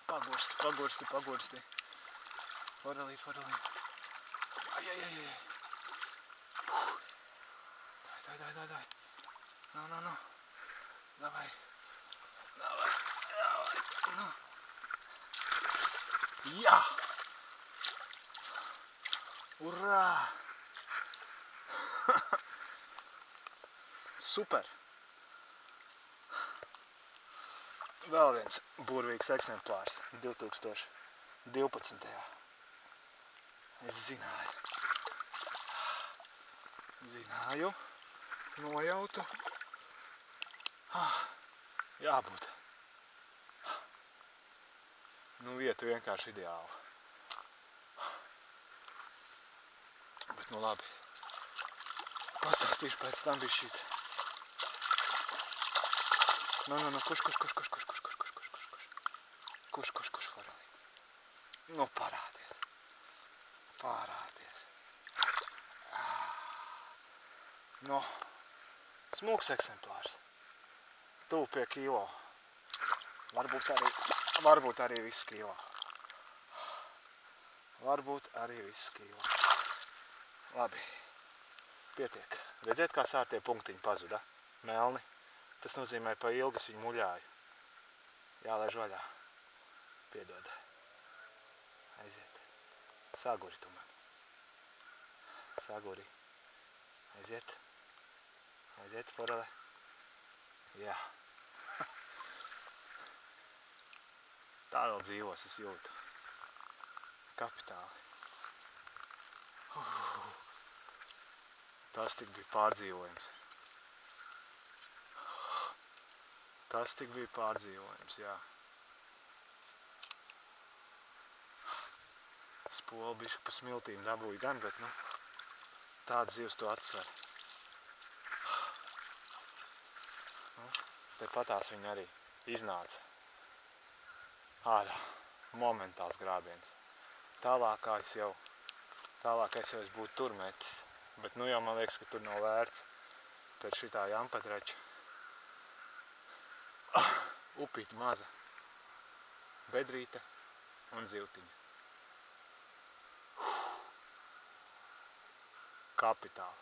Pagursti. Forelīt. Ai. Dai. No. Давай. No. Jā! Urā! Super! Vēl viens burvīgs eksemplārs 2012. Es zināju, nojautu. Jābūt. Nu, vieta vienkārši ideāla. Bet, nu labi. Pastāstīšu pēc tam bišķīt. No, kurš forelīt. Nu, parādies. Nu, smūgs eksemplārs. Tuvu pie kilo. Varbūt arī viss kilo. Labi. Pietiek. Redziet, kā sārtie punktiņi pazuda? Melni. Tas nozīmē, pa ilgas viņu muļāju. Jālaiž vaļā. Piedod. Aiziet. Saguri tu man. Aiziet, forele. Jā. Tā vēl dzīvos, es jūtu. Kapitāli. Tas tik bija pārdzīvojums. Jā. Spolu bišķi pa smiltīm dabūju gan, bet, nu, tāds zivs to atsver. Tepatās viņa arī iznāca. Ārā. Momentāls grābiens. Tālākais jau es būtu tur metis. Bet nu jau man liekas, ka tur nav vērts. Pēc šitā jampatrača. Upīte maza. Bedrīte un zivtiņa. Kapitāli.